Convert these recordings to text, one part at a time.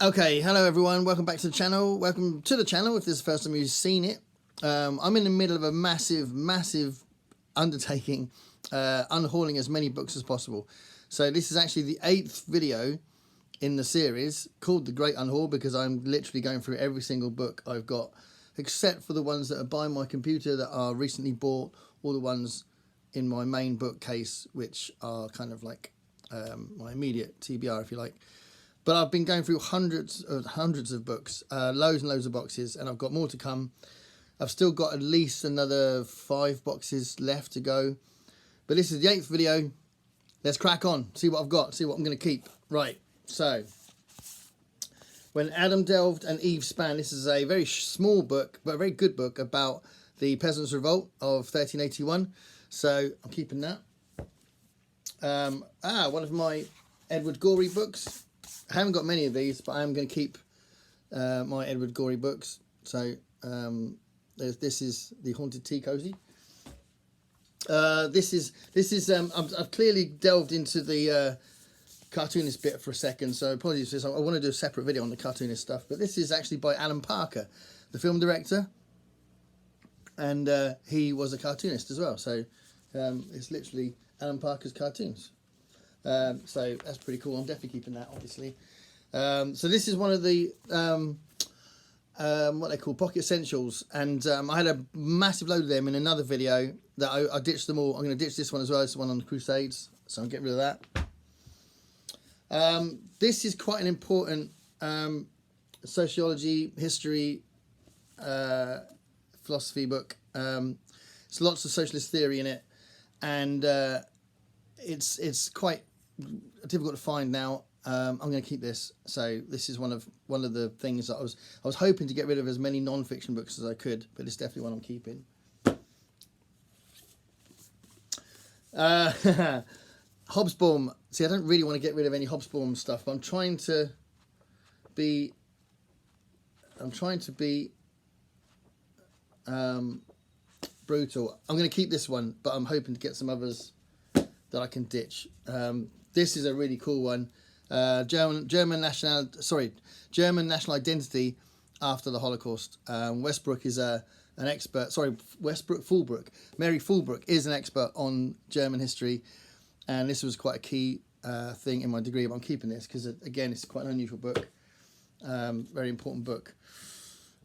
Okay, hello everyone, welcome back to the channel. Welcome to the channel if this is the first time you've seen it. I'm in the middle of a massive undertaking, unhauling as many books as possible. So this is actually the 8th video in the series called The Great Unhaul, because I'm literally going through every single book I've got, except for the ones that are by my computer that are recently bought, or the ones in my main bookcase, which are kind of like my immediate TBR, if you like. But I've been going through hundreds of books, loads and loads of boxes, and I've got more to come. I've still got at least another 5 boxes left to go. But this is the 8th video. Let's crack on, see what I've got, see what I'm going to keep. Right, so When Adam Delved and Eve Span. This is a very small book, but a very good book about the Peasants' Revolt of 1381. So I'm keeping that. One of my Edward Gorey books. I haven't got many of these, but I am going to keep my Edward Gorey books. So this is The Haunted Tea Cozy. I've clearly delved into the cartoonist bit for a second, so apologies for this. I want to do a separate video on the cartoonist stuff, but this is actually by Alan Parker, the film director, and he was a cartoonist as well. So it's literally Alan Parker's cartoons. So that's pretty cool. I'm definitely keeping that, obviously. So this is one of the what they call pocket essentials, and I had a massive load of them in another video that I ditched them all. I'm going to ditch this one as well. It's the one on the Crusades, so I'll get rid of that. This is quite an important sociology, history, philosophy book. It's lots of socialist theory in it, and it's quite difficult to find now. I'm going to keep this. So this is one of the things that I was hoping to get rid of as many non-fiction books as I could, but it's definitely one I'm keeping. Hobsbawm. See, I don't really want to get rid of any Hobsbawm stuff, but I'm trying to be brutal. I'm going to keep this one, but I'm hoping to get some others that I can ditch. This is a really cool one. German national identity after the Holocaust. Westbrook is an expert. Sorry, Fulbrook. Mary Fulbrook is an expert on German history, and this was quite a key thing in my degree. But I'm keeping this because, again, it's quite an unusual book. Very important book.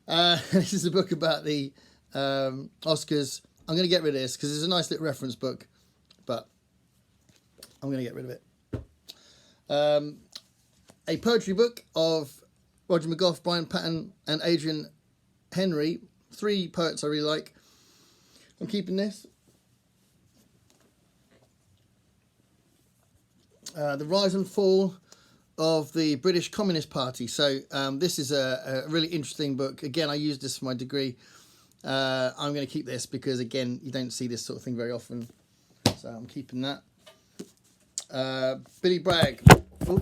This is a book about the Oscars. I'm going to get rid of this because it's a nice little reference book, but I'm going to get rid of it. A poetry book of Roger McGough, Brian Patton, and Adrian Henry. 3 poets I really like. I'm keeping this. The Rise and Fall of the British Communist Party. So this is a really interesting book. Again, I used this for my degree. I'm going to keep this because, again, you don't see this sort of thing very often. So I'm keeping that. Billy Bragg. Oh.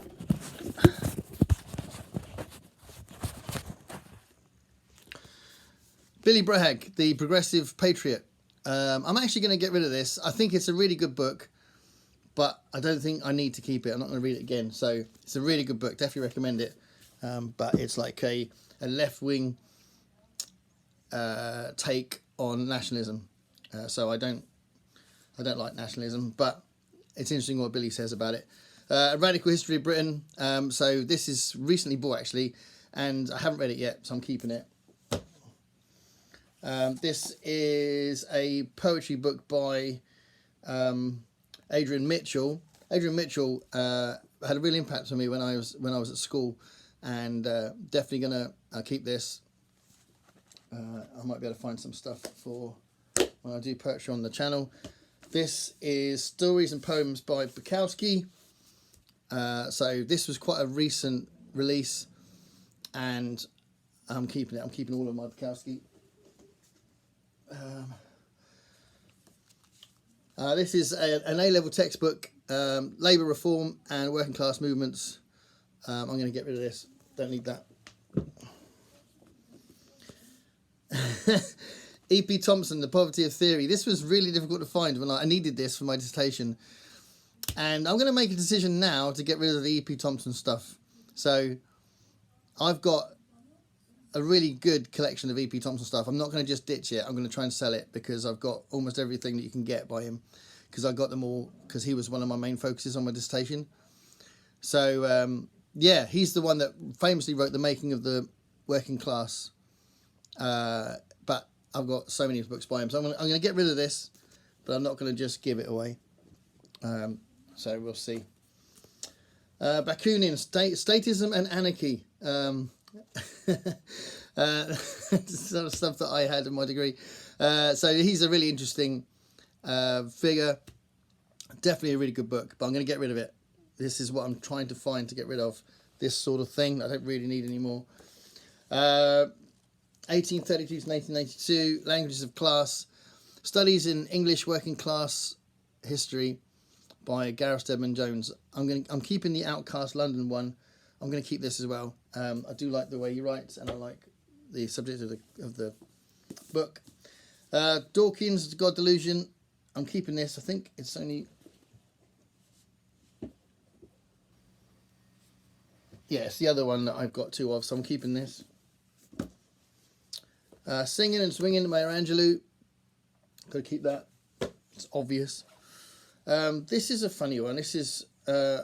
Billy Bragg, the Progressive Patriot. I'm actually going to get rid of this. I think it's a really good book, but I don't think I need to keep it. I'm not going to read it again. So it's a really good book. Definitely recommend it. But it's like a left-wing take on nationalism. So I don't like nationalism, but it's interesting what Billy says about it. A Radical History of Britain. So this is recently bought, actually, and I haven't read it yet, so I'm keeping it. This is a poetry book by Adrian Mitchell. Adrian Mitchell had a real impact on me when I was at school, and definitely gonna keep this. I might be able to find some stuff for when I do poetry on the channel. This is Stories and Poems by Bukowski. So this was quite a recent release, and I'm keeping it. I'm keeping all of my Bukowski. This is an A-level textbook, Labour Reform and Working Class Movements. I'm going to get rid of this. Don't need that. E.P. Thompson, The Poverty of Theory. This was really difficult to find when I needed this for my dissertation. And I'm going to make a decision now to get rid of the E.P. Thompson stuff. So I've got a really good collection of E.P. Thompson stuff. I'm not going to just ditch it. I'm going to try and sell it because I've got almost everything that you can get by him, because I got them all because he was one of my main focuses on my dissertation. So yeah, he's the one that famously wrote The Making of the Working Class. But I've got so many books by him, so I'm going to get rid of this, but I'm not going to just give it away. So we'll see. Bakunin, Statism and Anarchy. Sort of stuff that I had in my degree. So he's a really interesting figure. Definitely a really good book, but I'm going to get rid of it. This is what I'm trying to find to get rid of. This sort of thing I don't really need anymore. 1832 to 1982, Languages of Class, Studies in English Working Class History by Gareth Stedman Jones. I'm keeping the Outcast London one. I'm going to keep this as well. I do like the way he writes, and I like the subject of the book. Dawkins, God Delusion. I'm keeping this. I think it's only... Yeah, it's the other one that I've got two of, so I'm keeping this. Singing and Swinging by Angelou. Got to keep that. It's obvious. This is a funny one. This is... yeah,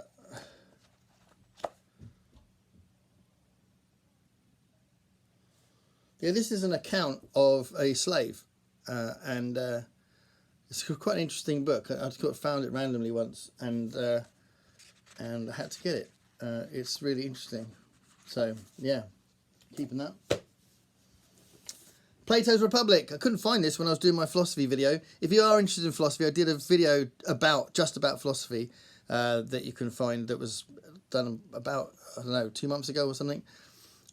this is an account of a slave, and it's quite an interesting book. I found it randomly once, and I had to get it. It's really interesting. So yeah, keeping that. Plato's Republic. I couldn't find this when I was doing my philosophy video. If you are interested in philosophy, I did a video just about philosophy that you can find, that was done about, I don't know, 2 months ago or something.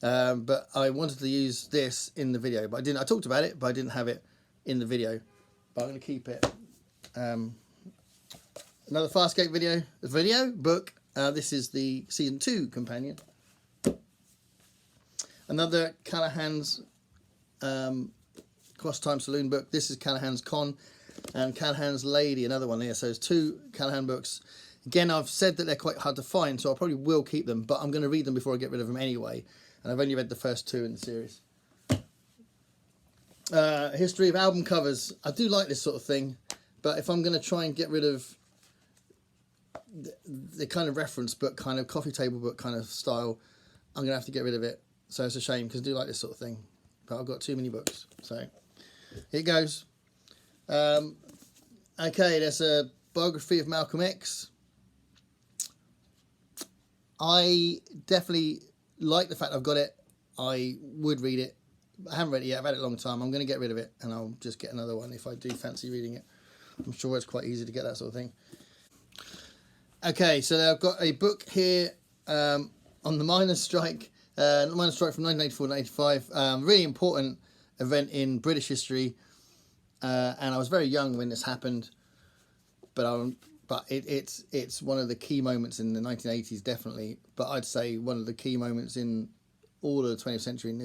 But I wanted to use this in the video, but I didn't. I talked about it, but I didn't have it in the video. But I'm going to keep it. Another Farscape book. This is the season 2 companion. Another Callahan's Cross Time Saloon book. This is Callahan's Con, and Callahan's Lady, another one here. So there's 2 Callahan books. Again, I've said that they're quite hard to find, so I probably will keep them, but I'm going to read them before I get rid of them anyway. And I've only read the first 2 in the series. History of album covers. I do like this sort of thing, but if I'm going to try and get rid of the kind of reference book, kind of coffee table book kind of style, I'm going to have to get rid of it. So it's a shame, because I do like this sort of thing. But I've got too many books. So here it goes. Okay, there's a biography of Malcolm X. I definitely like the fact I've got it. I would read it. I haven't read it yet. I've had it a long time. I'm going to get rid of it, and I'll just get another one if I do fancy reading it. I'm sure it's quite easy to get that sort of thing. Okay, so I've got a book here on the miners' strike. The miners' strike from 1984 to 1985. Really important event in British history. And I was very young when this happened. But it's one of the key moments in the 1980s, definitely. But I'd say one of the key moments in all of the 20th century in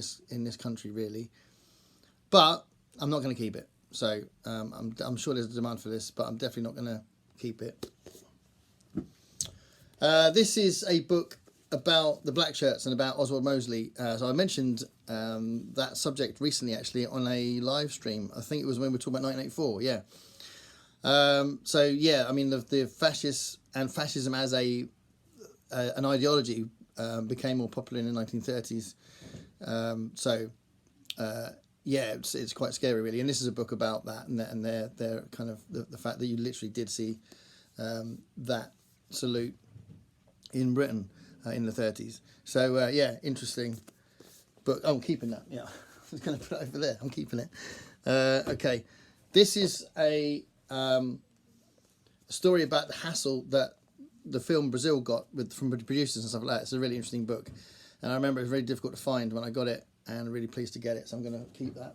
this country, really. But I'm not going to keep it. So I'm sure there's a demand for this, but I'm definitely not going to keep it. This is a book about the black shirts and about Oswald Mosley. So I mentioned that subject recently, actually, on a live stream. I think it was when we were talking about 1984, yeah. So yeah, I mean, the fascists and fascism as an ideology became more popular in the 1930s. Yeah, it's quite scary, really. And this is a book about that, and their kind of the fact that you literally did see that salute in Britain in the 30s. So yeah, interesting book. Oh, I'm keeping that. Yeah, I was going to put it over there. I'm keeping it. Okay, this is a story about the hassle that the film Brazil got from the producers and stuff like that. It's a really interesting book, and I remember it was very difficult to find when I got it, and really pleased to get it. So I'm going to keep that.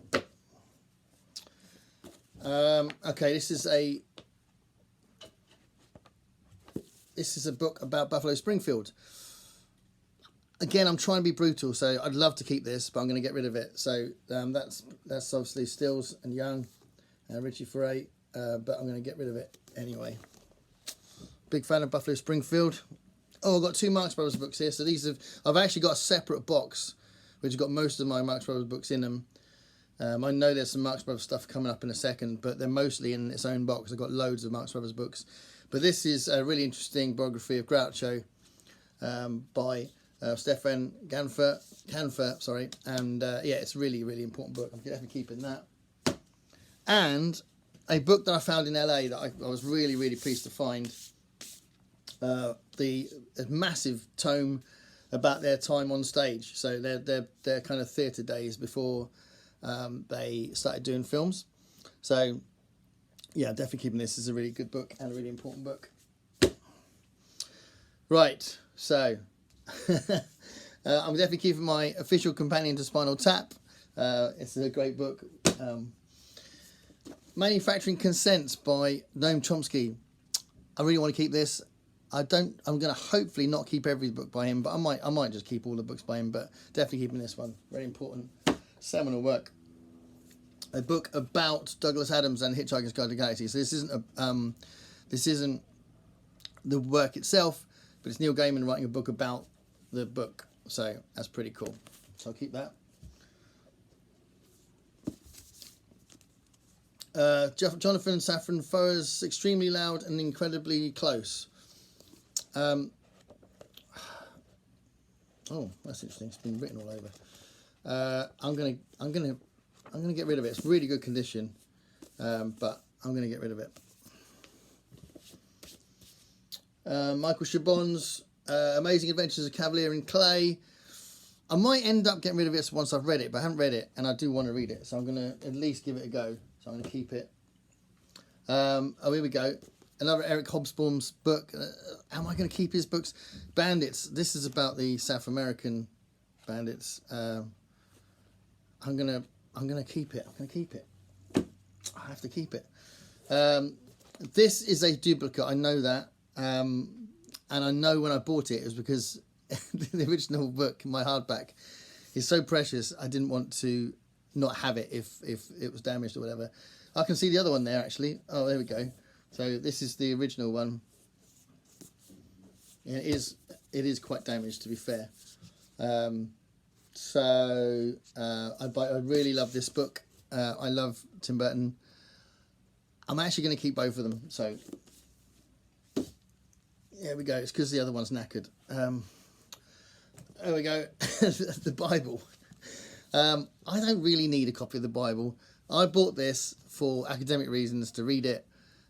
Okay, this is a book about Buffalo Springfield. Again, I'm trying to be brutal, so I'd love to keep this, but I'm going to get rid of it. So that's obviously Stills and Young, Richie Foray, but I'm going to get rid of it anyway. Big fan of Buffalo Springfield. Oh, I've got 2 Marx Brothers books here. So I've actually got a separate box which has got most of my Marx Brothers books in them. I know there's some Marx Brothers stuff coming up in a second, but they're mostly in its own box. I've got loads of Marx Brothers books. But this is a really interesting biography of Groucho by Stefan Canfer, sorry. And yeah, it's a really, really important book. I'm definitely keeping that. And a book that I found in LA that I was really, really pleased to find. A massive tome about their time on stage. So their kind of theatre days before they started doing films. So yeah, definitely keeping this. As a really good book and a really important book. Right, so I'm definitely keeping my official companion to Spinal Tap. It's a great book. Manufacturing Consents by Noam Chomsky. I really want to keep this. I'm going to hopefully not keep every book by him, but I might just keep all the books by him, but definitely keeping this one. Very important. Seminal work. A book about Douglas Adams and Hitchhiker's Guide to the Galaxy. So this isn't the work itself, but it's Neil Gaiman writing a book about the book. So that's pretty cool. So I'll keep that. Jonathan Safran Foer's Extremely Loud and Incredibly Close. Oh, that's interesting. It's been written all over. I'm gonna get rid of it. It's really good condition, but I'm gonna get rid of it. Michael Chabon's Amazing Adventures of Cavalier in Clay. I might end up getting rid of it once I've read it, but I haven't read it, and I do want to read it, so I'm gonna at least give it a go. So I'm gonna keep it. Oh, here we go. Another Eric Hobsbawm's book. Am I going to keep his books? Bandits. This is about the South American bandits. I'm gonna keep it. I'm gonna keep it. I have to keep it. This is a duplicate. I know that, and I know when I bought it was because the original book, my hardback, is so precious. I didn't want to not have it if it was damaged or whatever. I can see the other one there actually. Oh, there we go. So this is the original one. Yeah, it is quite damaged, to be fair. I really love this book. I love Tim Burton. I'm actually going to keep both of them. So there we go. It's because the other one's knackered. There we go. The Bible. I don't really need a copy of the Bible. I bought this for academic reasons to read it.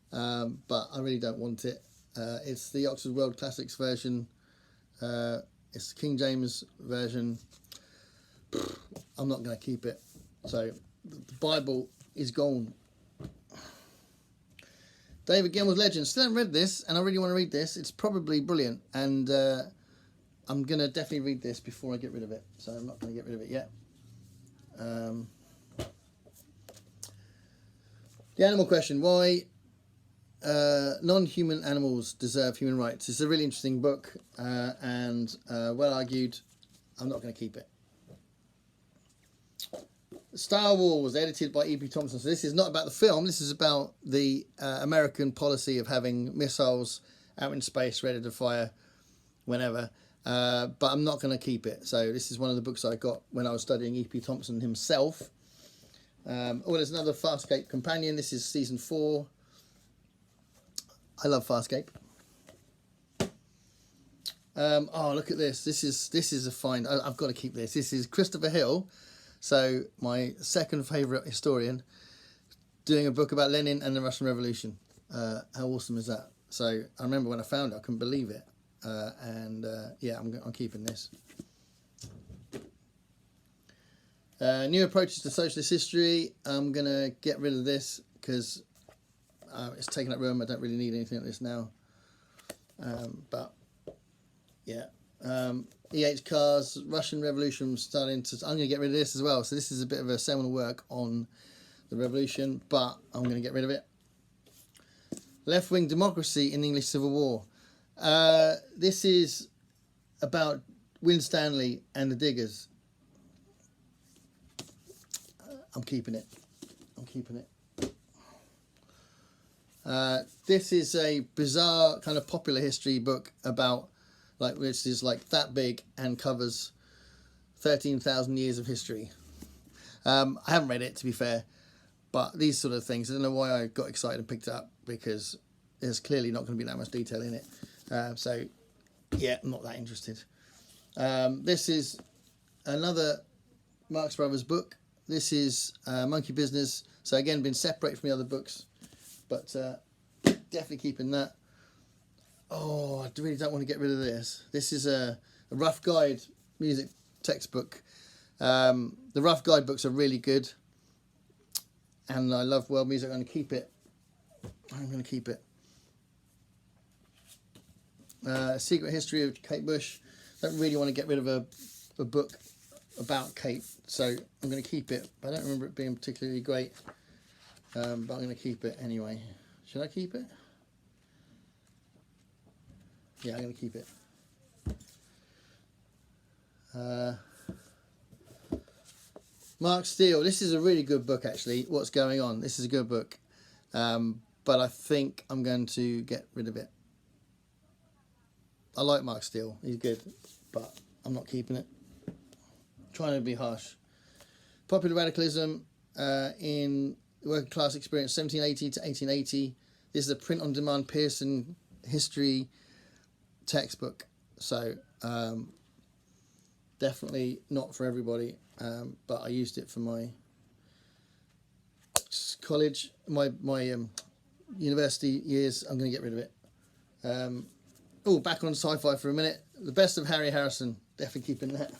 But I really don't want it. It's the Oxford World Classics version. It's the King James version. I'm not going to keep it. So the Bible is gone. David Gilmour's Legend. Still haven't read this, and I really want to read this. It's probably brilliant, and I'm going to definitely read this before I get rid of it. So I'm not going to get rid of it yet. The Animal Question. Why non-human animals deserve human rights? It's a really interesting book and well argued. I'm not going to keep it. Star Wars, edited by E.P. Thompson. So this is not about the film. This is about the American policy of having missiles out in space ready to fire whenever. But I'm not going to keep it. So this is one of the books I got when I was studying E.P. Thompson himself. There's another Farscape companion. This is season 4. I love Farscape. Oh, look at this. This is a find. I've got to keep this. This is Christopher Hill, so my second favourite historian, doing a book about Lenin and the Russian Revolution. How awesome is that? So I remember when I found it, I couldn't believe it. Yeah, I'm keeping this. New Approaches to Socialist History. I'm going to get rid of this because it's taking up room. I don't really need anything like this now. But yeah. E.H. Carr's Russian Revolution starting to... I'm going to get rid of this as well. So this is a bit of a seminal work on the revolution, but I'm going to get rid of it. Left-Wing Democracy in the English Civil War. This is about Winstanley and the Diggers. I'm keeping it. I'm keeping it. This is a bizarre kind of popular history book about which is like that big and covers 13,000 years of history. I haven't read it, to be fair, but these sort of things, I don't know why I got excited and picked it up, because there's clearly not going to be that much detail in it. So yeah, I'm not that interested. This is another Marx Brothers book. This is Monkey Business. So again, been separated from the other books, but definitely keeping that. Oh, I really don't want to get rid of this. This is a Rough Guide music textbook. The Rough Guide books are really good, and I love world music. I'm going to keep it. I'm going to keep it. Secret History of Kate Bush. Don't really want to get rid of a book about Kate, so I'm going to keep it. I don't remember it being particularly great, but I'm going to keep it anyway. Should I keep it? Yeah, I'm going to keep it. Mark Steele. This is a really good book, actually. What's Going On? This is a good book, but I think I'm going to get rid of it. I like Mark Steele. He's good, but I'm not keeping it. Trying to be harsh. Popular Radicalism in Working Class Experience, 1780 to 1880. This is a print-on-demand Pearson history textbook, so definitely not for everybody, but I used it for my college, my university years. I'm going to get rid of it. Oh, back on sci-fi for a minute. The Best of Harry Harrison, definitely keeping that.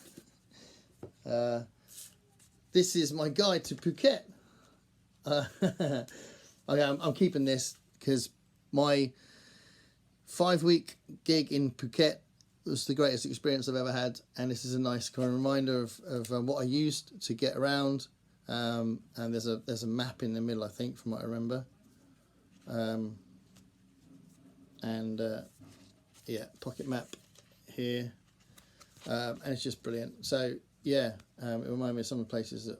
This is my guide to Phuket. Okay, I'm keeping this because my 5-week gig in Phuket was the greatest experience I've ever had, and this is a nice kind of reminder of what I used to get around. And there's a map in the middle, I think, from what I remember. Yeah, pocket map here, and it's just brilliant. So yeah, it reminded me of some of the places that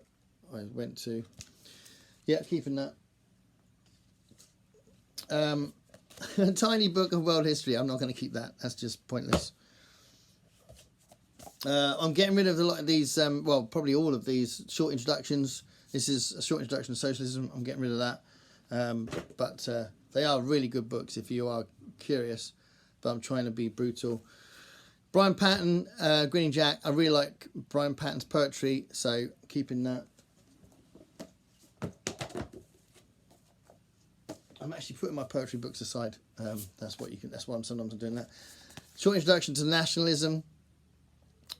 I went to. Yeah, keeping that. A tiny book of world history. I'm not going to keep that. That's just pointless. I'm getting rid of a lot of these, well, probably all of these short introductions. This is a short introduction to socialism. I'm getting rid of that. But they are really good books if you are curious. But I'm trying to be brutal. Brian Patton, Grinning Jack. I really like Brian Patton's poetry, so keeping that. I'm actually putting my poetry books aside. That's what you can. That's why I'm sometimes doing that. Short introduction to nationalism.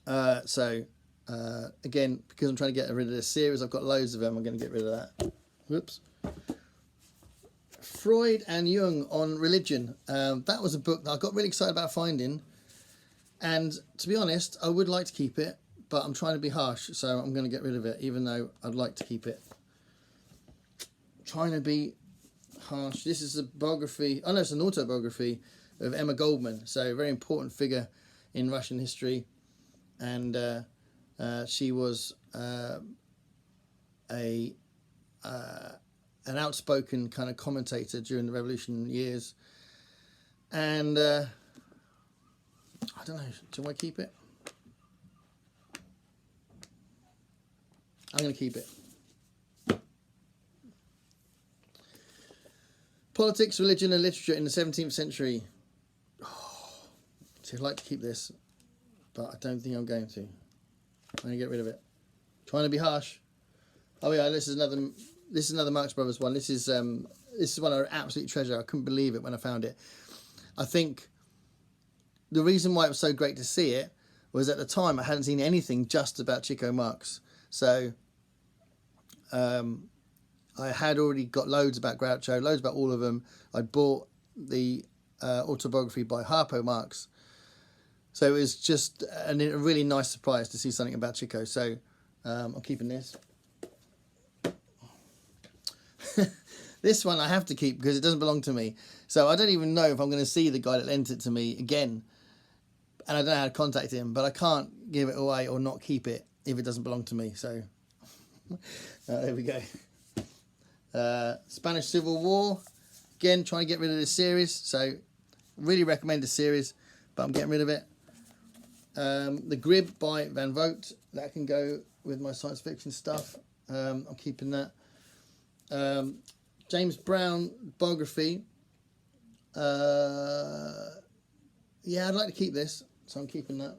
Again, because I'm trying to get rid of this series, I've got loads of them. I'm going to get rid of that. Whoops. Freud and Jung on religion. That was a book that I got really excited about finding, and to be honest, I would like to keep it, but I'm trying to be harsh, so I'm going to get rid of it, even though I'd like to keep it. Trying to be harsh. This is a biography. Oh no, it's an autobiography of Emma Goldman, so a very important figure in Russian history, and she was an outspoken kind of commentator during the revolution years, and I don't know, do I keep it? I'm going to keep it. Politics, Religion and Literature in the 17th Century. Oh, see, I'd like to keep this, but I don't think I'm going to. I'm going to get rid of it. Trying to be harsh. Oh yeah, this is another Marx Brothers one. This is one I absolutely treasure. I couldn't believe it when I found it. I think the reason why it was so great to see it was at the time I hadn't seen anything just about Chico Marx. So I had already got loads about Groucho, loads about all of them. I bought the autobiography by Harpo Marx. So it was just a really nice surprise to see something about Chico. So I'm keeping this. This one I have to keep because it doesn't belong to me. So I don't even know if I'm going to see the guy that lent it to me again. And I don't know how to contact him, but I can't give it away or not keep it if it doesn't belong to me. So there we go. Spanish Civil War. Again, trying to get rid of this series. So really recommend the series, but I'm getting rid of it. The Grib by Van Vogt, that can go with my science fiction stuff. I'm keeping that. James Brown biography. Yeah, I'd like to keep this, so I'm keeping that.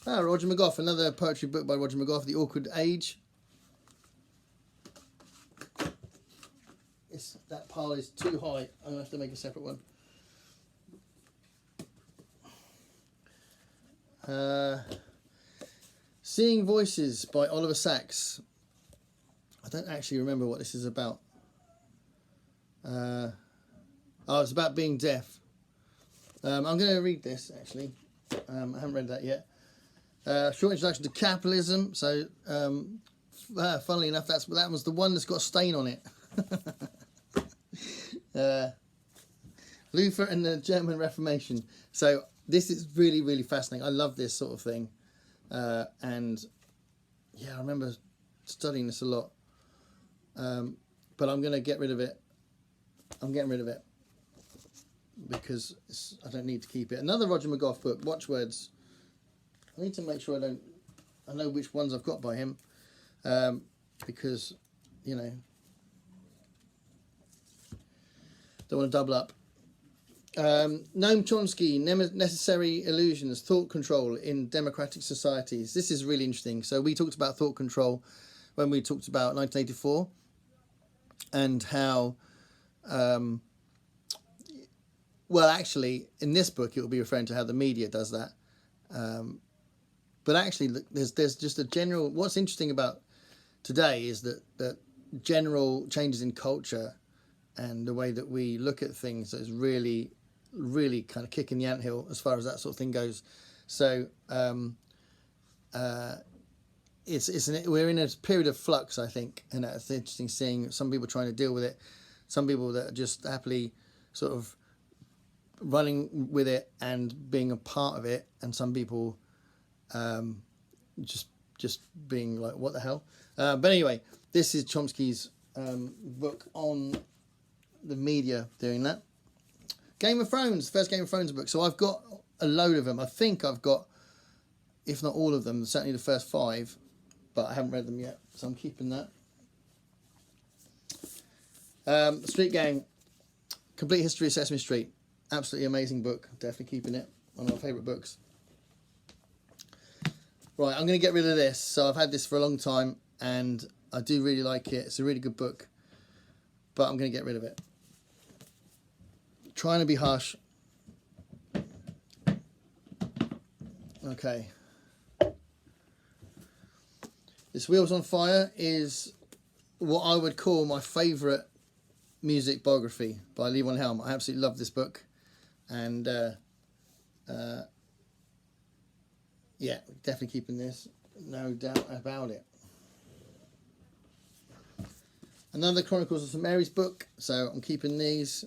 Roger McGough, another poetry book by Roger McGough, The Awkward Age. That pile is too high. I'm going to have to make a separate one. Seeing Voices by Oliver Sacks. I don't actually remember what this is about. Oh, it's about being deaf. I'm going to read this, actually. I haven't read that yet. Short introduction to capitalism. So, funnily enough, that was the one that's got a stain on it. Luther and the German Reformation. So this is really, really fascinating. I love this sort of thing. And yeah, I remember studying this a lot. But I'm going to get rid of it. I'm getting rid of it because I don't need to keep it. Another Roger McGough book, Watchwords. I need to make sure I know which ones I've got by him, because, you know, don't want to double up. Noam Chomsky, Necessary Illusions, Thought Control in Democratic Societies. This is really interesting. So we talked about thought control when we talked about 1984 and how, well, actually, in this book, it will be referring to how the media does that. But actually, there's just a general... What's interesting about today is that general changes in culture and the way that we look at things is really, really kind of kicking the anthill as far as that sort of thing goes. So we're in a period of flux, I think, and it's interesting seeing some people trying to deal with it, some people that are just happily sort of running with it and being a part of it, and some people just being like, what the hell? But anyway, this is Chomsky's book on the media doing that. Game of Thrones, first Game of Thrones book. So I've got a load of them. I think I've got, if not all of them, certainly the first 5, but I haven't read them yet, so I'm keeping that. Street Gang, Complete History of Sesame Street. Absolutely amazing book. Definitely keeping it. One of my favourite books. Right, I'm going to get rid of this. So I've had this for a long time, and I do really like it. It's a really good book, but I'm going to get rid of it. Trying to be harsh. Okay. This Wheels on Fire is what I would call my favourite music biography by Lee Von Helm. I absolutely love this book. And yeah, definitely keeping this. No doubt about it. Another Chronicles of St Mary's book. So I'm keeping these.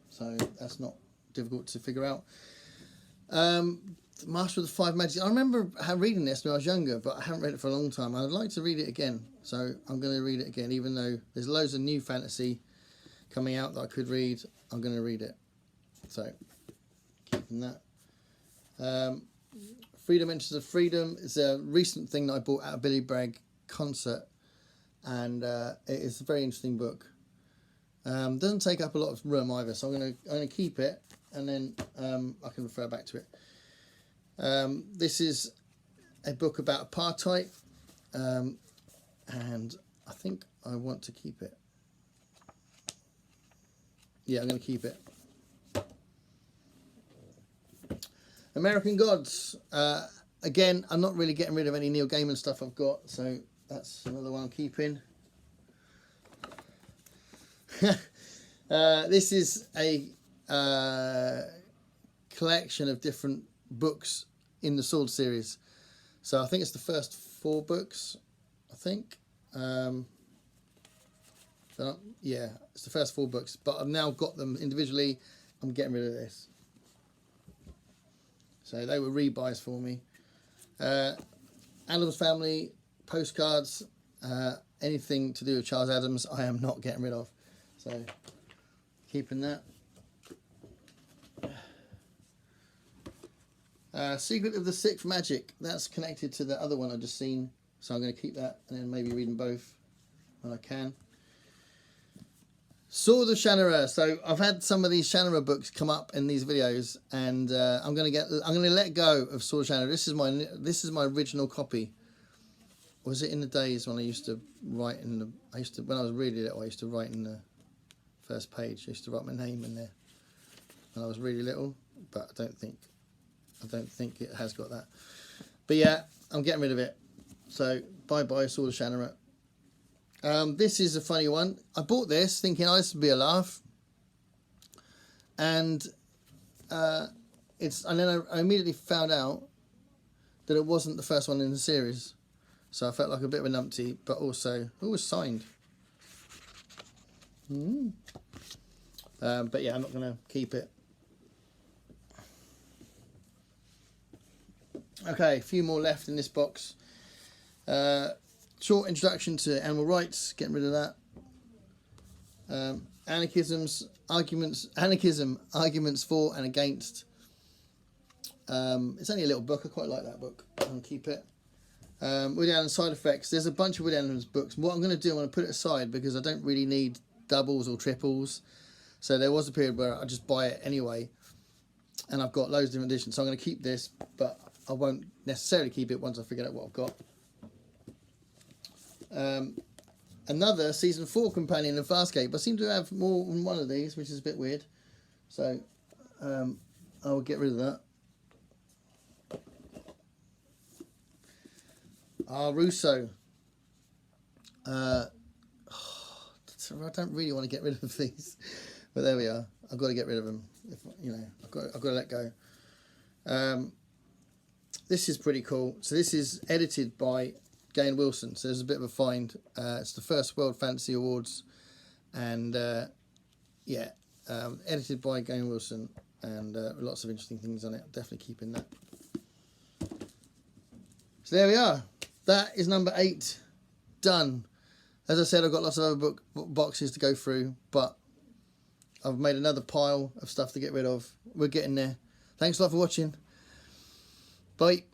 So that's not difficult to figure out. Master of the Five Magics. I remember reading this when I was younger, but I haven't read it for a long time. I'd like to read it again. So I'm going to read it again, even though there's loads of new fantasy coming out that I could read. I'm going to read it. So keeping that. Freedom Enters of Freedom is a recent thing that I bought at a Billy Bragg concert, and it is a very interesting book. Doesn't take up a lot of room either, so I'm gonna keep it, and then I can refer back to it. This is a book about apartheid, and I think I want to keep it. Yeah, I'm going to keep it. American Gods. Again, I'm not really getting rid of any Neil Gaiman stuff I've got, so that's another one I'm keeping. This is a collection of different books in the Sword series. So I think it's the first 4 books, I think. Yeah, it's the first 4 books, but I've now got them individually. I'm getting rid of this. So they were rebuys for me. Adams Family, postcards, anything to do with Charles Adams, I am not getting rid of. So keeping that. Secret of the Sixth Magic. That's connected to the other one I just seen. So I'm going to keep that and then maybe read them both when I can. Sword of Shannara. So I've had some of these Shannara books come up in these videos, and I'm going to let go of Sword of Shannara. This is my original copy. Was it in the days when I used to write in the? When I was really little, I used to write in the first page. I used to write my name in there when I was really little, but I don't think it has got that. But yeah, I'm getting rid of it. So bye bye Sword of Shannara. This is a funny one. I bought this thinking this would be a laugh, and and then I immediately found out that it wasn't the first one in the series. So I felt like a bit of a numpty, but also, it was signed. But yeah, I'm not going to keep it. Okay, a few more left in this box. Short introduction to animal rights, getting rid of that. Anarchism, arguments for and against. It's only a little book, I quite like that book. I'm going to keep it. Woody Allen side effects. There's a bunch of Woody Allen's books. What I'm going to do, I'm going to put it aside because I don't really need doubles or triples. So there was a period where I just buy it anyway, and I've got loads of different editions. So I'm going to keep this, but I won't necessarily keep it once I figure out what I've got. Another season 4 companion of Farscape. I seem to have more than one of these, which is a bit weird. So I will get rid of that. Russo. I don't really want to get rid of these, but there we are. I've got to get rid of them. I've got to let go. This is pretty cool. So this is edited by Gain Wilson. So there's a bit of a find. It's the first World Fantasy Awards, and edited by Gain Wilson, and lots of interesting things on it. Definitely keeping that. So there we are. That is number 8 done. As I said, I've got lots of other boxes to go through, but I've made another pile of stuff to get rid of. We're getting there. Thanks a lot for watching. Bye.